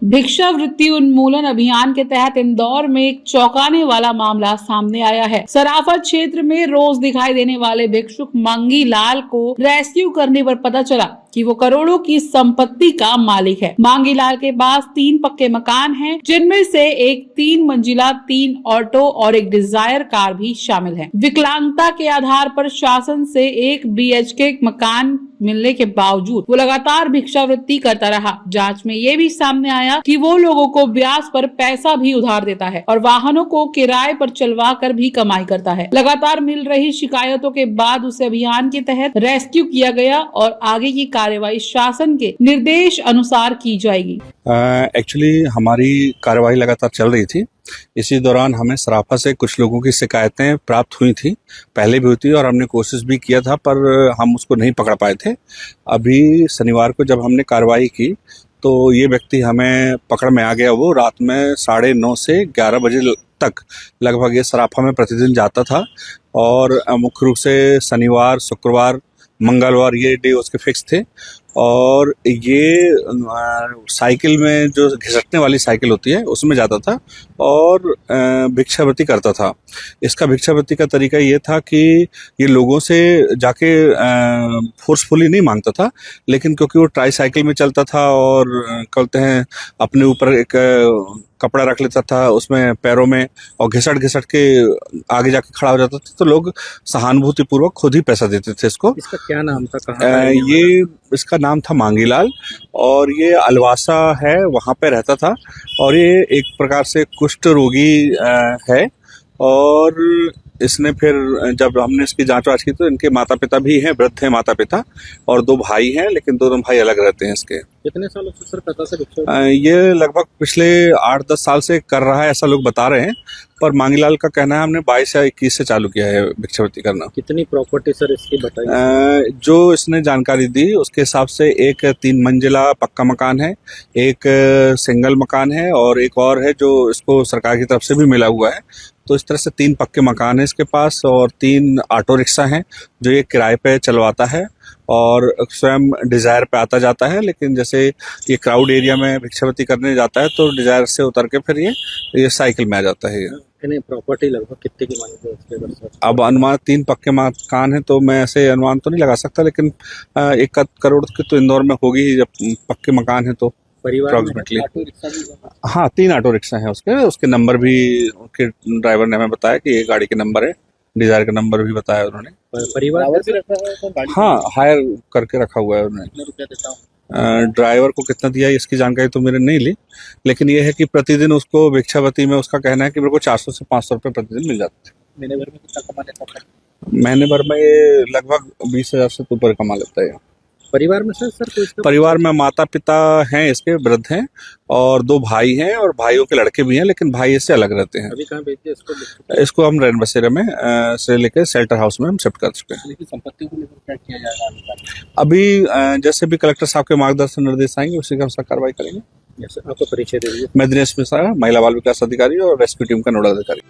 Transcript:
भिक्षावृत्ति उन्मूलन अभियान के तहत इंदौर में एक चौंकाने वाला मामला सामने आया है। सराफत क्षेत्र में रोज दिखाई देने वाले भिक्षुक मंगी लाल को रेस्क्यू करने पर पता चला कि वो करोड़ों की संपत्ति का मालिक है। मांगी लाल के पास 3 पक्के मकान हैं, जिनमें से एक 3 मंजिला, 3 ऑटो और एक डिजायर कार भी शामिल है। विकलांगता के आधार पर शासन से एक BHK मकान मिलने के बावजूद वो लगातार भिक्षावृत्ति करता रहा। जांच में ये भी सामने आया कि वो लोगों को ब्याज पर पैसा भी उधार देता है और वाहनों को किराए पर चलवा कर भी कमाई करता है। लगातार मिल रही शिकायतों के बाद उसे अभियान के तहत रेस्क्यू किया गया और आगे की कार्यवाही शासन के निर्देश अनुसार की जाएगी। एक्चुअली हमारी कार्यवाही लगातार चल रही थी। इसी दौरान हमें सराफा से कुछ लोगों की शिकायतें प्राप्त हुई थी, पहले भी हुई थी और हमने कोशिश भी किया था, पर हम उसको नहीं पकड़ पाए थे। अभी शनिवार को जब हमने कार्रवाई की तो ये व्यक्ति हमें पकड़ में आ गया। वो रात में 9:30 से 11 बजे तक लगभग ये सराफा में प्रतिदिन जाता था और मुख्य रूप से शनिवार, शुक्रवार, मंगलवार ये डे उसके फिक्स थे। और ये साइकिल में जो घिसटने वाली साइकिल होती है उसमें जाता था और भिक्षावृत्ति करता था। इसका भिक्षावृत्ति का तरीका ये था कि ये लोगों से जाके फोर्सफुली नहीं मांगता था, लेकिन क्योंकि वो ट्राई साइकिल में चलता था और कहते हैं अपने ऊपर एक कपड़ा रख लेता था उसमें पैरों में और घिसट घिसट के आगे जाके खड़ा हो जाता था, तो लोग सहानुभूति पूर्वक खुद ही पैसा देते थे इसको। इसका क्या नाम था? कहाँ ये इसका नाम था मांगी लाल और ये अलवासा है, वहाँ पे रहता था और ये एक प्रकार से कुष्ठ रोगी है। और इसने फिर जब हमने इसकी जांच वाच की तो इनके माता पिता भी हैं, वृद्ध हैं माता पिता, और 2 भाई हैं, लेकिन दोनों भाई अलग रहते हैं इसके। कितने सालों से सर करता था? ये लगभग पिछले 8-10 साल से कर रहा है ऐसा लोग बता रहे हैं, पर मांगीलाल का कहना है हमने 22 या 21 से चालू किया है भिक्षावृत्ति करना। कितनी प्रॉपर्टी सर इसकी बताइए? जो इसने जानकारी दी उसके हिसाब से एक 3 मंजिला पक्का मकान है, एक सिंगल मकान है और एक और है जो इसको सरकार की तरफ से भी मिला हुआ है। तो इस तरह से 3 पक्के मकान है इसके पास और 3 ऑटो रिक्शा हैं जो ये किराए पे चलवाता है और स्वयं डिजायर पे आता जाता है। लेकिन जैसे ये क्राउड एरिया में भिक्षावृत्ति करने जाता है तो डिजायर से उतर के फिर ये साइकिल में आ जाता है। प्रॉपर्टी लगभग कितने की मानी है उसके घर? अब अनुमान 3 पक्के मकान है तो मैं ऐसे अनुमान तो नहीं लगा सकता, लेकिन 1 करोड़ की तो इंदौर में होगी ही जब पक्के मकान है तो अप्रोक्सीमेटली। हाँ, 3 ऑटो रिक्शा है उसके नंबर भी उनके ड्राइवर ने हमें बताया कि ये गाड़ी के नंबर है, डिजायर का नंबर भी बताया उन्होंने। परिवार भी रखा है? हाँ, हायर करके रखा हुआ है उन्होंने। ड्राइवर को कितना दिया इसकी जानकारी तो मेरे नहीं ली, लेकिन ये है कि प्रतिदिन उसको भिक्षावृत्ति में उसका कहना है कि मेरे को 400 से 500 रुपये प्रतिदिन मिल जाते थे। महीने भर में कितना कमा लेता था? महीने भर में ये लगभग 20,000 से ऊपर कमा लेता है। परिवार में सर परिवार में माता पिता हैं इसके, वृद्ध हैं और 2 भाई हैं और भाइयों के लड़के भी हैं, लेकिन भाई इससे अलग रहते हैं। अभी कहाँ भेजते हैं इसको हम रैन बसेरा में से लेकर शेल्टर हाउस में हम शिफ्ट कर चुके हैं। संपत्ति को लेकर क्या किया जाएगा? अभी जैसे भी कलेक्टर साहब के मार्गदर्शन निर्देश आएंगे उसी के अनुसार कार्रवाई करेंगे। आपको परिचय दे दीजिए। मैं दिनेश मिश्रा, महिला बाल विकास अधिकारी और रेस्क्यू टीम का नोडल अधिकारी।